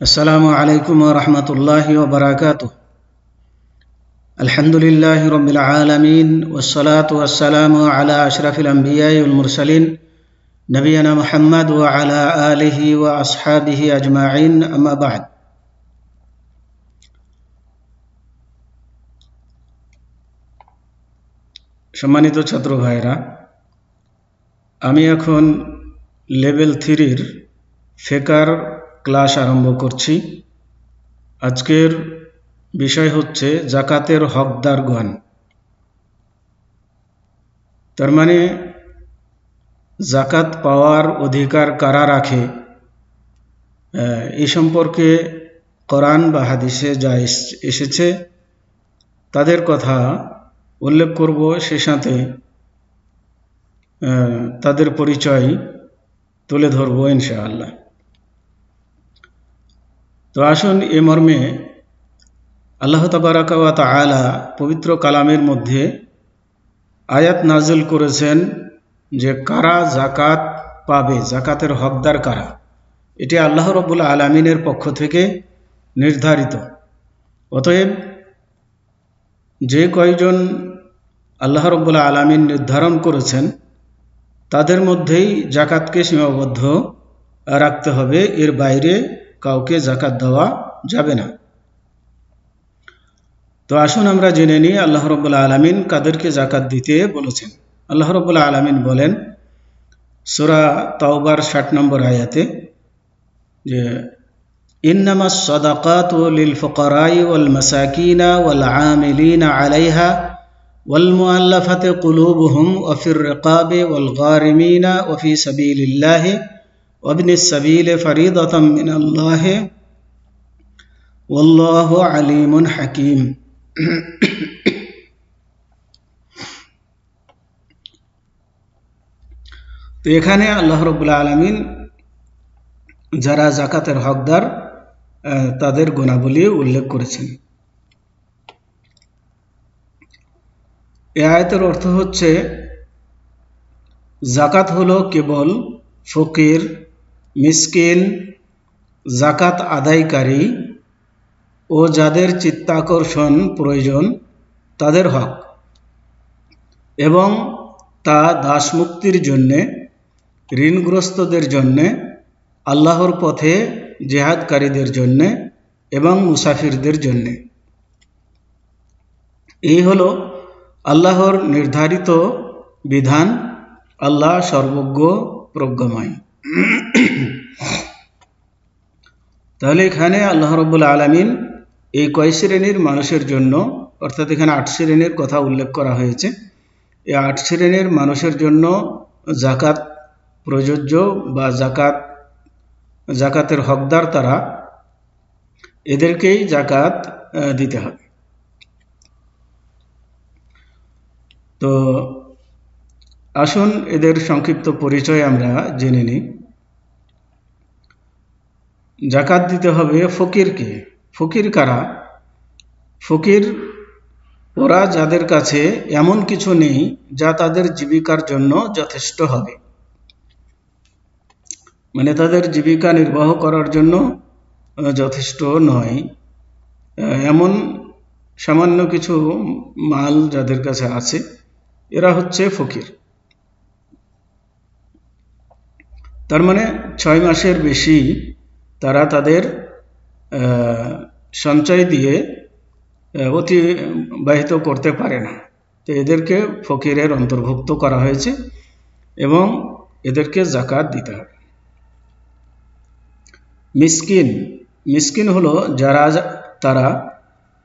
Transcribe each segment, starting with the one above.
আসসালামু আলাইকুম ওয়া রাহমাতুল্লাহি ওয়া বারাকাতুহু। আলহামদুলিল্লাহি রাব্বিল আলামিন ওয়াস সালাতু ওয়াস সালামু আলা আশরাফিল আমবিয়াই ওয়াল মুরসালিন নবিয়ানা মুহাম্মদ ওয়া আলা আলিহি ওয়া আসহাবিহি আজমাইন, আম্মা বা'দ। সম্মানিত ছাত্র ভাইরা, আমি এখন লেভেল 3-র ফিকহের ক্লাস আরম্ভ করছি। আজকের বিষয় হচ্ছে যাকাতের হকদারগণ। তার মানে যাকাত পাওয়ার অধিকার কারা রাখে, এই সম্পর্কে কোরআন বা হাদিসে যা এসেছে তাদের কথা উল্লেখ করব, সে সাথে তাদের পরিচয় তুলে ধরব ইনশাআল্লাহ। তো আসুন এ মর্মে আল্লাহ তাবারাকা ওয়া তাআলা পবিত্র কালামের মধ্যে আয়াত নাজিল করেছেন যে কারা যাকাত পাবে, যাকাতের হকদার কারা, এটি আল্লাহ রাব্বুল আলামিনের পক্ষ থেকে নির্ধারিত। অতএব যে কয়জন আল্লাহ রাব্বুল আলামিন নির্ধারণ করেছেন তাদের মধ্যেই যাকাতকে সীমাবদ্ধ রাখতে হবে, এর বাইরে কাউকে যাকাত দেওয়া যাবে না। তো আসুন আমরা জেনে নিই আল্লাহ রাব্বুল আলামিন কাদেরকে যাকাত দিতে বলেছেন। আল্লাহ রাব্বুল আলামিন বলেন সূরা তাওবার 60 নম্বর আয়াতে যে ইন্নামাস সাদাকাতু লিল ফুকারাই ওয়াল মাসাকিনা ওয়াল আমিলিনা আলাইহা ওয়াল মুআল্লাফাতি কুলুবুহুম ওয়া ফির রিকাবি ওয়াল গারিমিনা ওয়া ফি সাবিলিল্লাহি ওয়া ইবনিস সাবিলি ফরিদাতাম মিনাল্লাহি ওয়াল্লাহু আলিমুন হাকীম। তো এখানে আল্লাহ রাব্বুল আলামিন যারা যাকাতের হকদার তাদের গুণাবলী উল্লেখ করেছেন। এই আয়াতের অর্থ হচ্ছে যাকাত হলো কেবল ফকির, মিসকিন, যাকাত আদায়কারী ও যাদের চিত্তাকর্ষণ প্রয়োজন তাদের হক, এবং তা দাসমুক্তির জন্যে, ঋণগ্রস্তদের জন্যে, আল্লাহর পথে জিহাদকারীদের জন্যে এবং মুসাফিরদের জন্যে। এই হলো আল্লাহর নির্ধারিত বিধান। আল্লাহ সর্বজ্ঞ প্রজ্ঞাময়। তাহলে এখানে আল্লাহ রাব্বুল আলামিন এই কয় শ্রেণীর মানুষের জন্য, অর্থাৎ এখানে 8 শ্রেণীর কথা উল্লেখ করা হয়েছে, এই 8 শ্রেণীর মানুষের জন্য যাকাত প্রযোজ্য বা যাকাতের হকদার তারা, এদেরকেই যাকাত দিতে হবে। তো আসুন এদের সংক্ষিপ্ত পরিচয় আমরা জেনে নিই। যাকাত দিতে হবে ফকিরকে। ফকির কারা? ফকির ওরা যাদের কাছে এমন কিছু নেই যা তাদের জীবিকার জন্য যথেষ্ট হবে, মানে তাদের জীবিকা নির্বাহ করার জন্য যথেষ্ট নয়, এমন সামান্য কিছু মাল যাদের কাছে আছে, এরা হচ্ছে ফকির। তার মানে 6 মাসের বেশি তারা তাদের সঞ্চয় দিয়ে অতিবাহিত করতে পারে না। তো এদেরকে ফকিরের অন্তর্ভুক্ত করা হয়েছে এবং এদেরকে যাকাত দিতে হবে। মিসকিন, মিসকিন হলো তারা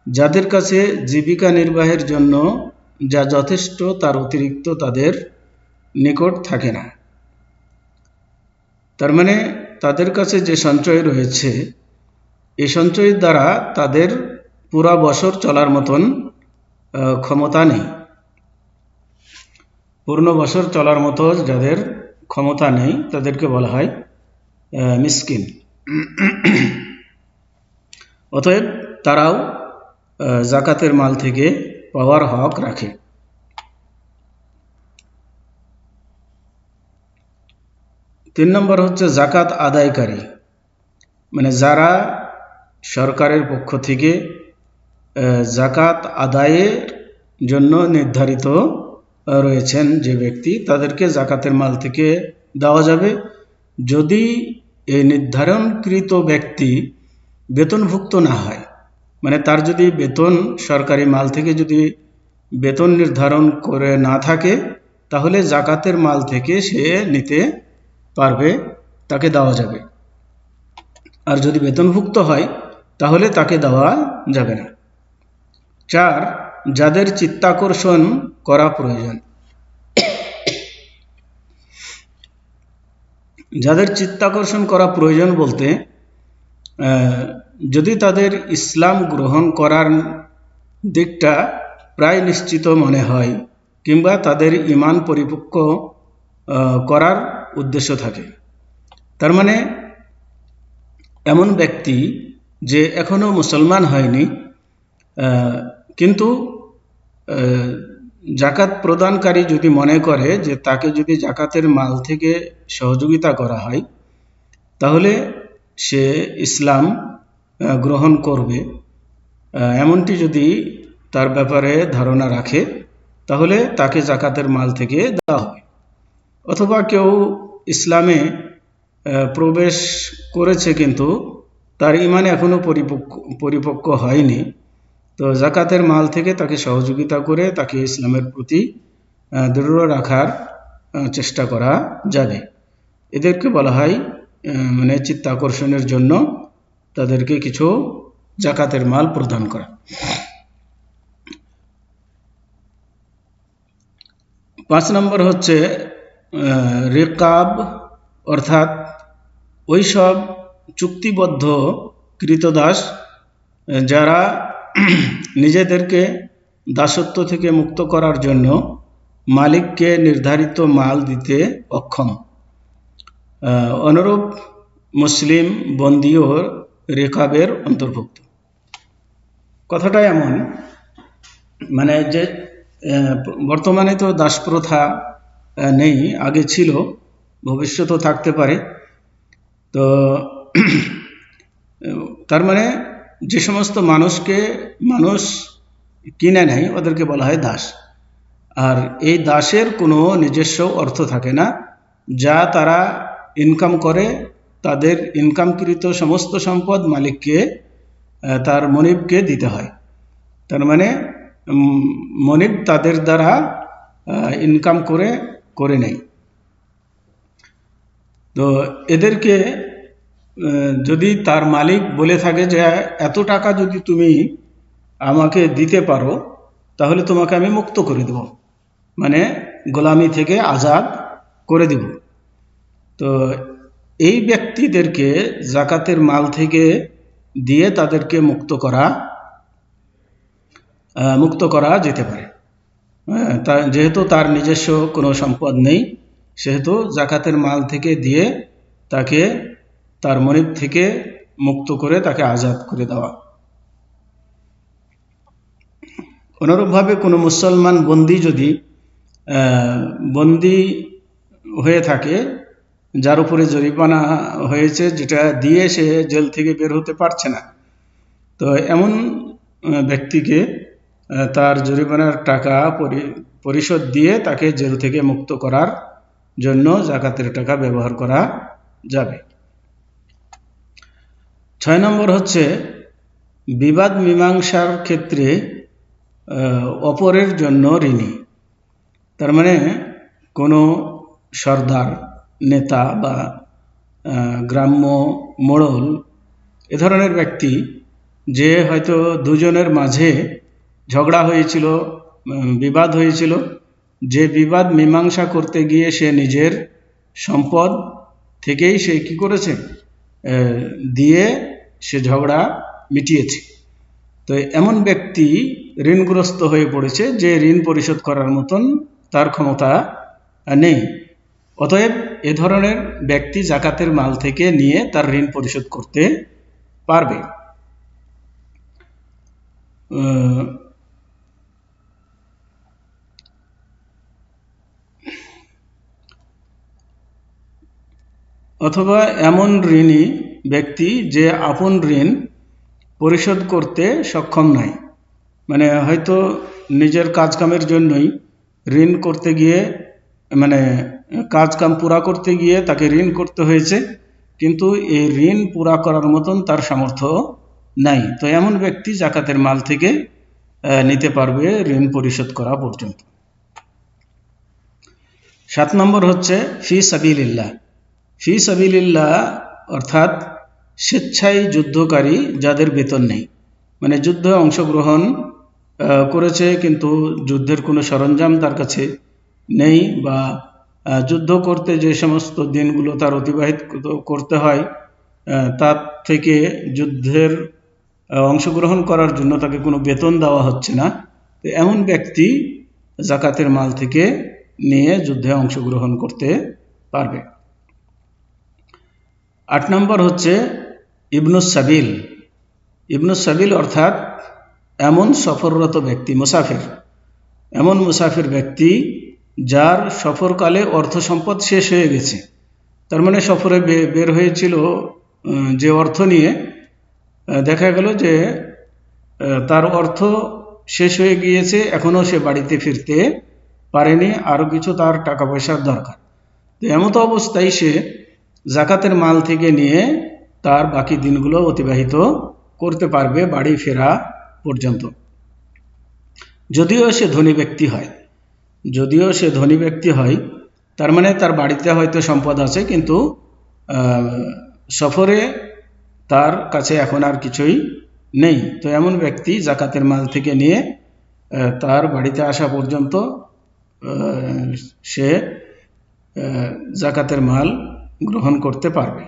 যাদের কাছে জীবিকা নির্বাহের জন্য যা যথেষ্ট তার অতিরিক্ত তাদের নিকট থাকে না। তার মানে তাদের কাছে যে সঞ্চয় রয়েছে, এই সঞ্চয়ের দ্বারা তাদের পুরা বছর চলার মতন ক্ষমতা নেই। পূর্ণ বছর চলার মতো যাদের ক্ষমতা নেই তাদেরকে বলা হয় মিসকিন। অতএব তারাও যাকাতের মাল থেকে পাওয়ার হক রাখে। তিন নম্বর হচ্ছে যাকাত আদায়কারী, মানে যারা সরকারের পক্ষ থেকে জাকাত আদায়ের জন্য নির্ধারিত রয়েছেন যে ব্যক্তি, তাদেরকে জাকাতের মাল থেকে দেওয়া যাবে। যদি এই নির্ধারণকৃত ব্যক্তি বেতনভুক্ত না হয়, মানে তার যদি বেতন সরকারি মাল থেকে যদি বেতন নির্ধারণ করে না থাকে, তাহলে জাকাতের মাল থেকে সে নিতে পারবে, তাকে দেওয়া যাবে। আর যদি বেতনভুক্ত হয় তাহলে তাকে দেওয়া যাবে না। 4, যাদের চিত্তাকর্ষণ করা প্রয়োজন। যাদের চিত্তাকর্ষণ করা প্রয়োজন বলতে, যদি তাদের ইসলাম গ্রহণ করার দিকটা প্রায় নিশ্চিত মনে হয়, কিংবা তাদের ঈমান পরিপক্ক করার উদ্দেশ্য থাকে। তার মানে এমন ব্যক্তি যে এখনো মুসলমান হয়নি, কিন্তু জাকাত প্রদানকারী যদি মনে করে যে তাকে যদি জাকাতের মাল থেকে সহযোগিতা করা হয় তাহলে সে ইসলাম গ্রহণ করবে, এমনটি যদি তার ব্যাপারে ধারণা রাখে, তাহলে তাকে জাকাতের মাল থেকে দেওয়া হবে। অথবা কেউ ইসলামে প্রবেশ করেছে কিন্তু তার ঈমান এখনো পরিপক্ক হয়নি, তো জাকাতের মাল থেকে তাকে সহযোগিতা করে তাকে ইসলামের প্রতি দৃঢ় রাখার চেষ্টা করা যাবে। এদেরকে বলা হয় মানে চিত্তাকর্ষণের জন্য তাদেরকে কিছু জাকাতের মাল প্রদান করা। 5 নম্বর হচ্ছে রিকাব, অর্থাৎ ওইসব চুক্তিবদ্ধ কৃতদাস যারা নিজেদেরকে দাসত্ব থেকে মুক্ত করার জন্য মালিককে নির্ধারিত মাল দিতে অক্ষম। অনুরূপ মুসলিম বন্দীও রিকাবের অন্তর্ভুক্ত। কথাটা এমন, মানে যে বর্তমানে তো দাসপ্রথা নেই, আগে ছিল, ভবিষ্যতেও থাকতে পারে। তো তার মানে যে সমস্ত মানুষকে মানুষ কিনে নেয় ওদেরকে বলা হয় দাস। আর এই দাসের কোনো নিজস্ব অর্থ থাকে না, যা তারা ইনকাম করে তাদের ইনকামকৃত সমস্ত সম্পদ মালিককে, তার মনিবকে দিতে হয়। তার মানে মনিব তাদের দ্বারা ইনকাম করে নেয়। তো এদেরকে যদি তার মালিক বলে থাকে যে এত টাকা যদি তুমি আমাকে দিতে পারো তাহলে তোমাকে আমি মুক্ত করে দেব, মানে গোলামি থেকে আজাদ করে দেব, তো এই ব্যক্তিদেরকে জাকাতের মাল থেকে দিয়ে তাদেরকে মুক্ত করা যেতে পারে। যেহেতু তার নিজস্ব কোনো সম্পদ নেই, সেহেতু জাকাতের মাল থেকে দিয়ে তাকে তার মনিব থেকে মুক্ত করে তাকে আজাদ করে দেওয়া। অনুরূপভাবে কোনো মুসলমান বন্দী যদি বন্দী হয়ে থাকে, যার উপরে জরিমানা হয়েছে, যেটা দিয়ে সে জেল থেকে বের হতে পারছে না, তো এমন ব্যক্তিকে তার জরিমানার টাকা পরিশোধ দিয়ে তাকে জেল থেকে মুক্ত করার জন্য জাকাতের টাকা ব্যবহার করা যাবে। 6 নম্বর হচ্ছে বিবাদ মীমাংসার ক্ষেত্রে অপরের জন্য ঋণী। তার মানে কোনো সর্দার, নেতা বা গ্রাম্য মোড়ল এ ধরনের ব্যক্তি যে হয়তো দুজনের মাঝে ঝগড়া হয়েছিল, বিবাদ হয়েছিল, যে বিবাদ মীমাংসা করতে গিয়ে সে নিজের সম্পদ থেকেই সে কি করেছে, দিয়ে সে ঝগড়া মিটিয়েছে। তো এমন ব্যক্তি ঋণগ্রস্ত হয়ে পড়েছে যে ঋণ পরিশোধ করার মতন তার ক্ষমতা নেই। অতএব এ ধরনের ব্যক্তি জাকাতের মাল থেকে নিয়ে তার ঋণ পরিশোধ করতে পারবে। অথবা এমন ঋণী ব্যক্তি যে আপন ঋণ পরিশোধ করতে সক্ষম নয়, মানে হয়তো নিজের কাজকামের জন্যই ঋণ করতে গিয়ে, মানে কাজকাম পুরা করতে গিয়ে তাকে ঋণ করতে হয়েছে, কিন্তু এই ঋণ পুরা করার মতন তার সামর্থ্য নাই, তো এমন ব্যক্তি জাকাতের মাল থেকে নিতে পারবে ঋণ পরিশোধ করা পর্যন্ত। 7 নম্বর হচ্ছে ফি সাবিলিল্লাহ। ফি সাবিলিল্লাহ অর্থাৎ স্বেচ্ছায় যুদ্ধকারী যাদের বেতন নেই, মানে যুদ্ধে অংশগ্রহণ করেছে কিন্তু যুদ্ধের কোনো সরঞ্জাম তার কাছে নেই, বা যুদ্ধ করতে যে সমস্ত দিনগুলো তার অতিবাহিত করতে হয় তার থেকে যুদ্ধের অংশগ্রহণ করার জন্য তাকে কোনো বেতন দেওয়া হচ্ছে না, তো এমন ব্যক্তি জাকাতের মাল থেকে নিয়ে যুদ্ধে অংশগ্রহণ করতে পারবে। 8 নম্বর হচ্ছে ইবনুস সাবিল। ইবনুস সাবিল অর্থাৎ এমন সফররত ব্যক্তি, মুসাফির, এমন মুসাফির ব্যক্তি যার সফরকালে অর্থ সম্পদ শেষ হয়ে গেছে, তার মানে সফরে বের হয়েছিল যে অর্থ নিয়ে, দেখা গেল যে তার অর্থ শেষ হয়ে গিয়েছে, এখনও সে বাড়িতে ফিরতে পারেনি, আরও কিছু তার টাকা পয়সার দরকার, তো এমতো অবস্থায় সে জাকাতের মাল থেকে নিয়ে তার বাকি দিনগুলো অতিবাহিত করতে পারবে বাড়ি ফেরা পর্যন্ত। যদিও সে ধনী ব্যক্তি হয়, যদিও সে ধনী ব্যক্তি হয়, তার মানে তার বাড়িতে হয়তো সম্পদ আছে, কিন্তু সফরে তার কাছে এখন আর কিছুই নেই, তো এমন ব্যক্তি জাকাতের মাল থেকে নিয়ে তার বাড়িতে আসা পর্যন্ত সে জাকাতের মাল গ্রহণ করতে পারবে।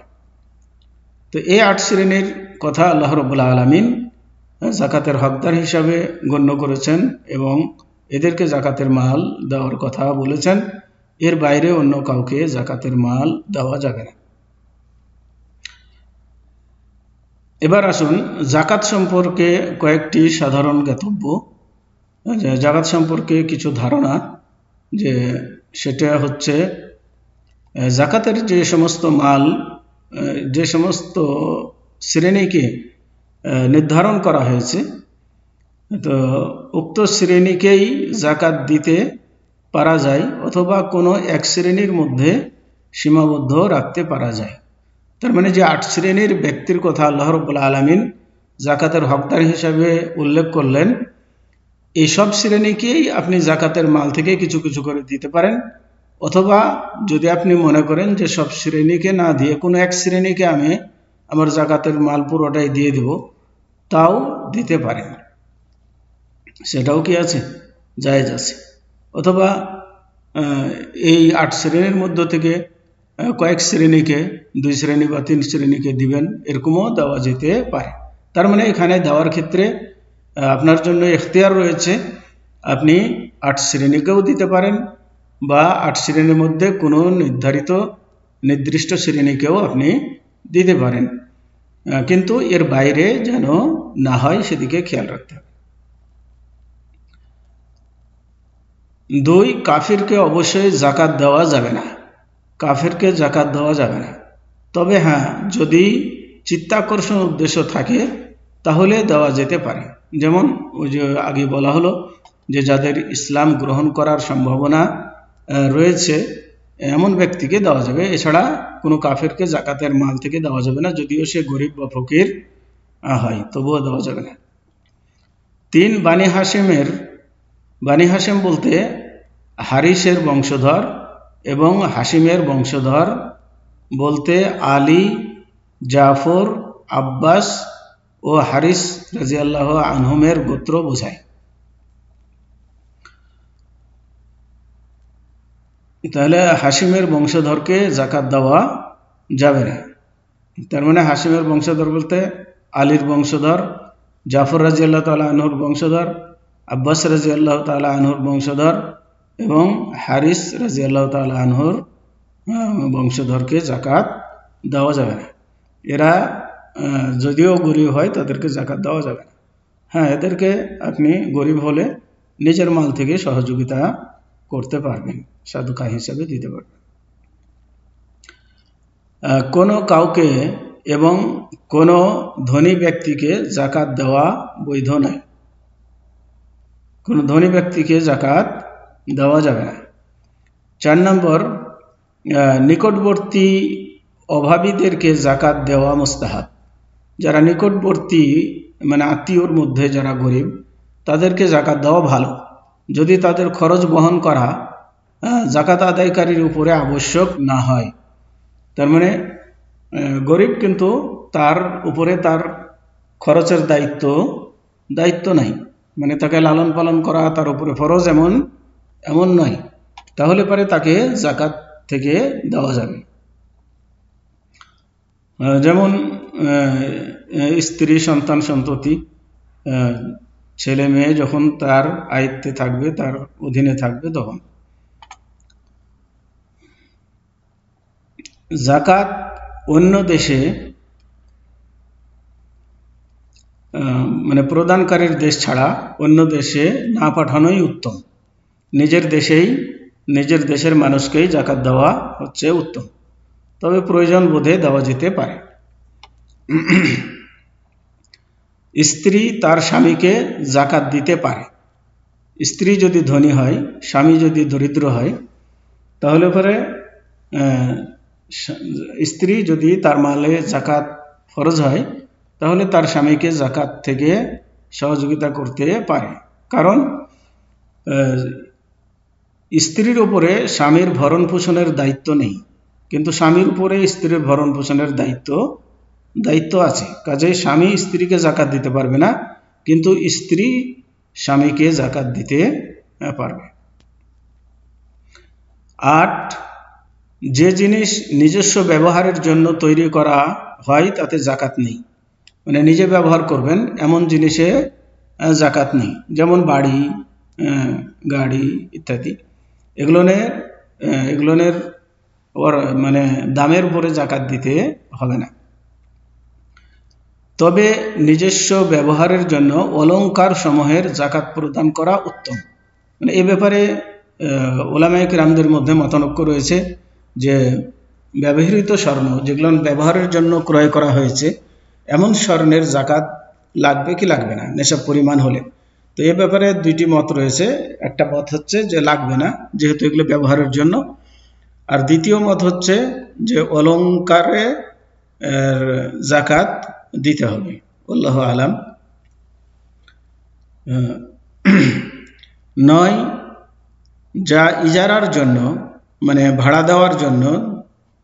তো এই 8 শ্রেণীর কথা আল্লাহ রাব্বুল আলামিন জাকাতের হকদার হিসাবে গণ্য করেছেন এবং এদেরকে জাকাতের মাল দেওয়ার কথা বলেছেন, এর বাইরে অন্য কাউকে জাকাতের মাল দেওয়া যাবে না। এবার আসুন জাকাত সম্পর্কে কয়েকটি সাধারণ জ্ঞাতব্য, জাকাত সম্পর্কে কিছু ধারণা, যে সেটা হচ্ছে জাকাতের যে সমস্ত মাল, যে সমস্ত শ্রেণীকে নির্ধারণ করা হয়েছে, তো উক্ত শ্রেণীকেই জাকাত দিতে পারা যায় অথবা কোনো এক শ্রেণীর মধ্যে সীমাবদ্ধ রাখতে পারা যায়। তার মানে যে 8 শ্রেণীর ব্যক্তির কথা আল্লাহ রাব্বুল আলামিন জাকাতের হকদার হিসাবে উল্লেখ করলেন, এই সব শ্রেণীকেই আপনি জাকাতের মাল থেকে কিছু কিছু করে দিতে পারেন, অথবা যদি আপনি মনে করেন যে সব শ্রেণীকে না দিয়ে কোনো এক শ্রেণীকে আমি আমার জাকাতের মাল পুরোটাই দিয়ে দেব, তাও দিতে পারেন, সেটাও কি আছে, জায়েজ আছে। অথবা এই 8 শ্রেণীর মধ্য থেকে কয়েক শ্রেণীকে, 2 শ্রেণী বা 3 শ্রেণীকে দিবেন, এরকমও দেওয়া যেতে পারে। তার মানে এখানে দেওয়ার ক্ষেত্রে আপনার জন্য এখতিয়ার রয়েছে, আপনি 8 শ্রেণীকেও দিতে পারেন বা 8 শ্রেণীর মধ্যে কোনো নির্দিষ্ট শ্রেণীকেও আপনি দিতে পারেন, কিন্তু এর বাইরে যেন না হয় সেদিকে খেয়াল রাখতে হবে। 2, কাফিরকে অবশ্যই জাকাত দেওয়া যাবে না, কাফিরকে জাকাত দেওয়া যাবে না, তবে হ্যাঁ যদি চিত্তাকর্ষণ উদ্দেশ্য থাকে তাহলে দেওয়া যেতে পারে। যেমন ওই যে আগে বলা হলো যে যাদের ইসলাম গ্রহণ করার সম্ভাবনা রয়েছে এমন ব্যক্তিকে দেওয়া যাবে, এছাড়া কোনো কাফিরকে জাকাতের মাল থেকে দেওয়া যাবে না, যদিও সে গরিব বা ফকির হয় তবুও দেওয়া যাবে না। 3, বানি হাশেম বলতে হারিসের বংশধর এবং হাশিমের বংশধর বলতে আলী, জাফর, আব্বাস ও হারিস রাদিয়াল্লাহু আনহুমের গোত্র বোঝায়। তাহলে হাশিমের বংশধরকে জাকাত দেওয়া যাবে না। তার মানে হাশিমের বংশধর বলতে আলীর বংশধর, জাফর রাদিয়াল্লাহু তাআলা আনহুর বংশধর, আব্বাস রাদিয়াল্লাহু তাআলা আনহুর বংশধর এবং হারিস রাদিয়াল্লাহু তাআলা আনহুর বংশধরকে জাকাত দেওয়া যাবে না। এরা যদিও গরিব হয় তাদেরকে জাকাত দেওয়া যাবে না। হ্যাঁ, এদেরকে আপনি গরিব হলে নিজের মাল থেকে সহযোগিতা করতে পারবেন, সাদকা হিসাবে দিতে পারবেন। কোনো কাউকে এবং কোনো ধনী ব্যক্তিকে জাকাত দেওয়া বৈধ নয়। কোনো ধনী ব্যক্তিকে জাকাত দেওয়া যাবে না। 4 নম্বর, নিকটবর্তী অভাবীদেরকে জাকাত দেওয়া মুস্তাহাব। যারা নিকটবর্তী মানে আত্মীয়র মধ্যে যারা গরিব, তাদেরকে জাকাত দেওয়া ভালো, যদি তাদের খরচ বহন করা জাকাত আদায়কারীর উপরে আবশ্যক না হয়। তার মানে গরিব কিন্তু তার উপরে তার খরচের দায়িত্ব নাই, মানে তাকে লালন পালন করা তার উপরে ফরজ এমন নয়, তাহলে পরে তাকে জাকাত থেকে দেওয়া যাবে। যেমন স্ত্রী, সন্তান, সন্ততি, ছেলে মেয়ে যখন তার আয়ত্তে থাকবে, তার অধীনে থাকবে, তখন। জাকাত অন্য দেশে মানে প্রদানকারীর দেশ ছাড়া অন্য দেশে না পাঠানোই উত্তম। নিজের দেশের মানুষকেই জাকাত দেওয়া হচ্ছে উত্তম, তবে প্রয়োজন বোধে দেওয়া যেতে পারে। স্ত্রী তার স্বামীকে জাকাত দিতে পারে। স্ত্রী যদি ধনী হয়, স্বামী যদি দরিদ্র হয়, তাহলে পরে স্ত্রী যদি তার মালে জাকাত ফরজ হয়, তাহলে তার স্বামীকে জাকাত থেকে সহযোগিতা করতে পারে। কারণ স্ত্রীর উপরে স্বামীর ভরণ পোষণের দায়িত্ব নেই, কিন্তু স্বামীর উপরে স্ত্রীর ভরণ পোষণের দায়িত্ব আছে। কাজেই স্বামী স্ত্রীকে জাকাত দিতে পারবে না, কিন্তু স্ত্রী স্বামীকে জাকাত দিতে পারবে। 8, যে জিনিস নিজস্ব ব্যবহারের জন্য তৈরি করা হয় তাতে জাকাত নেই, মানে নিজে ব্যবহার করবেন এমন জিনিসে জাকাত নেই। যেমন বাড়ি, গাড়ি ইত্যাদি, এগুলোনের মানে দামের উপরে জাকাত দিতে হবে না। তবে নিজস্ব ব্যবহারের জন্য অলংকার সমূহের জাকাত প্রদান করা উত্তম। মানে এ ব্যাপারে উলামায়ে কিরামদের মধ্যে মতানৈক্য রয়েছে যে ব্যবহৃত স্বর্ণ, যেগুলো ব্যবহারের জন্য ক্রয় করা হয়েছে, এমন স্বর্ণের জাকাত লাগবে কি লাগবে না নেশাব পরিমাণ হলে। তো এ ব্যাপারে 2টি মত রয়েছে। একটা মত হচ্ছে যে লাগবে না, যেহেতু এগুলো ব্যবহারের জন্য। আর দ্বিতীয় মত হচ্ছে যে অলংকারে জাকাত দিতে হবে। আল্লাহু আলাম। 9, যা ইজারার জন্য মানে ভাড়া দেওয়ার জন্য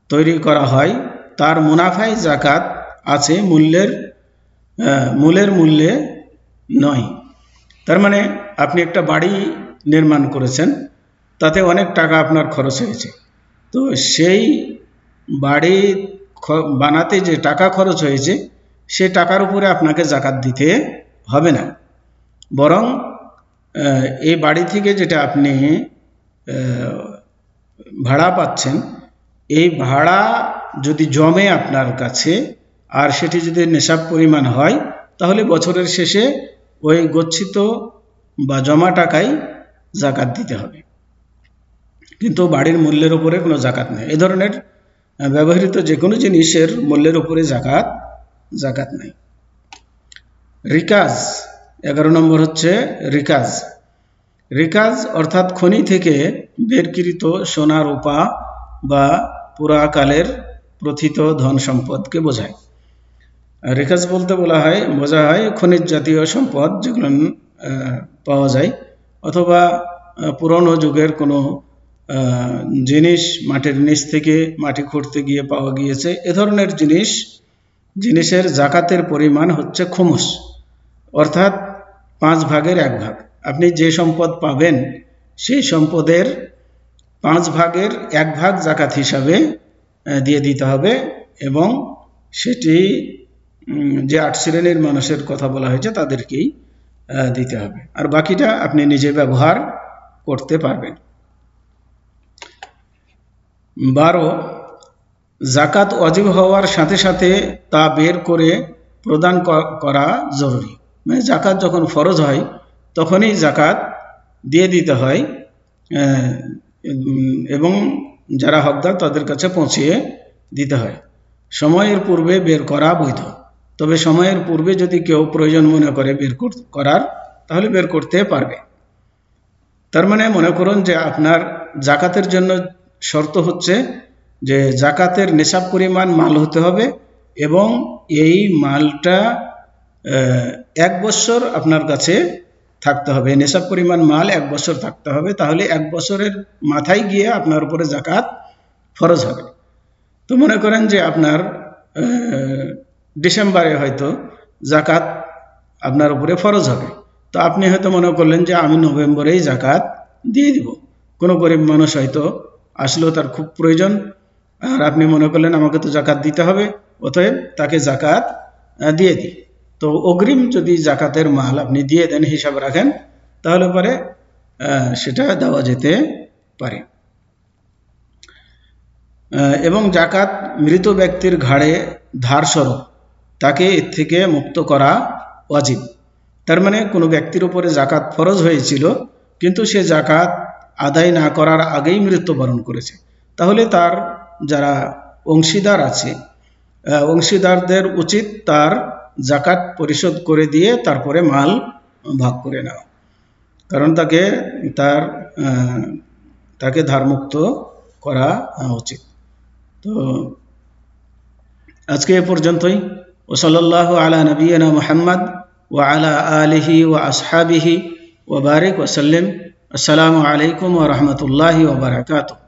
তৈরি করা হয়, তার মুনাফায় জাকাত আছে, মূলের মূল্যে নয়। তার মানে আপনি একটা বাড়ি নির্মাণ করেছেন, তাতে অনেক টাকা আপনার খরচ হয়েছে, তো সেই বাড়ি বানাতে যে টাকা খরচ হয়েছে, সে টাকার উপরে আপনাকে জাকাত দিতে হবে না। বরং এই বাড়ি থেকে যেটা আপনি ভাড়া পাচ্ছেন, এই ভাড়া যদি জমে আপনার কাছে, আর সেটি যদি নেশাব পরিমাণ হয়, তাহলে বছরের শেষে ওই গচ্ছিত বা জমা টাকায় জাকাত দিতে হবে, কিন্তু বাড়ির মূল্যের উপরে কোনো জাকাত নেই। এ ধরনের ব্যবহৃত যে কোনো জিনিসের মূল্যের উপরে জাকাত নেই। রিকাজ, 11 নম্বর হচ্ছে রিকাজ অর্থাৎ খনি থেকে বেরকৃত সোনা, রূপা বা পুরাকালের প্রথিত ধন সম্পদকে বোঝায়। রিকাজ বলতে বোঝা হয় খনিজ জাতীয় সম্পদ, যেগুলো পাওয়া যায়, অথবা পুরনো যুগের কোনো জিনিস মাটির নিচ থেকে মাটি খুঁড়তে গিয়ে পাওয়া গিয়েছে। এ ধরনের জিনিসের জাকাতের পরিমাণ হচ্ছে খুমুস, অর্থাৎ 5 ভাগের 1 ভাগ। আপনি যে সম্পদ পাবেন, সেই সম্পদের 5 ভাগের 1 ভাগ জাকাত হিসাবে দিয়ে দিতে হবে, এবং সেটি যে 8 শ্রেণীর মানুষের কথা বলা হয়েছে তাদেরকেই দিতে হবে, আর বাকিটা আপনি নিজে ব্যবহার করতে পারবেন। 12, জাকাত ওয়াজিব হওয়ার সাথে সাথে তা বের করে প্রদান করা জরুরি। মানে জাকাত যখন ফরজ হয় তখনই জাকাত দিয়ে দিতে হয়, এবং যারা হকদার তাদের কাছে পৌঁছিয়ে দিতে হয়। সময়ের পূর্বে বের করা বৈধ। তবে সময়ের পূর্বে যদি কেউ প্রয়োজন মনে করে বের করার, তাহলে বের করতে পারবে। তার মানে মনে করুন যে আপনার জাকাতের জন্য শর্ত হচ্ছে যে জাকাতের নেশাব পরিমাণ মাল হতে হবে এবং এই মালটা 1 বছর আপনার কাছে থাকতে হবে। নেশাব পরিমাণ মাল 1 বছর থাকতে হবে, তাহলে 1 বছরের মাথায় গিয়ে আপনার উপরে জাকাত ফরজ হবে। তো মনে করেন যে আপনার ডিসেম্বরে হয়তো জাকাত আপনার উপরে ফরজ হবে, তো আপনি হয়তো মনে করলেন যে আমি নভেম্বরেই জাকাত দিয়ে দিব। কোনো গরিব মানুষ হয়তো আসলো, তার খুব প্রয়োজন, আর আপনি মনে করলেন আমাকে তো জাকাত দিতে হবে, অতএব তাকে জাকাত দিয়ে দিই। তো অগ্রিম যদি জাকাতের মাল আপনি দিয়ে দেন, হিসাব রাখেন, তাহলে পরে সেটা দেওয়া যেতে পারে। এবং জাকাত মৃত ব্যক্তির ঘাড়ে ধার স্বরূপ, তাকে এর থেকে মুক্ত করা ওয়াজিব। তার মানে কোনো ব্যক্তির উপরে জাকাত ফরজ হয়েছিল, কিন্তু সে জাকাত আদায় না করার আগেই মৃত্যুবরণ করেছে, তাহলে তার যারা অংশীদার আছে, অংশীদারদের উচিত তার জাকাত পরিশোধ করে দিয়ে তারপরে মাল ভাগ করে নেওয়া, কারণ তাকে ধারমুক্ত করা উচিত। তো আজকে এ পর্যন্তই। ওসল্লাল্লাহু আলা নবিয়িনা মুহাম্মদ ওয়া আলা আলিহি ওয়া আসহাবিহি ওয়া বারিক ওয়া সাল্লিম। আসসালামু আলাইকুম ওয়া রাহমাতুল্লাহি ওয়া বারাকাতুহু।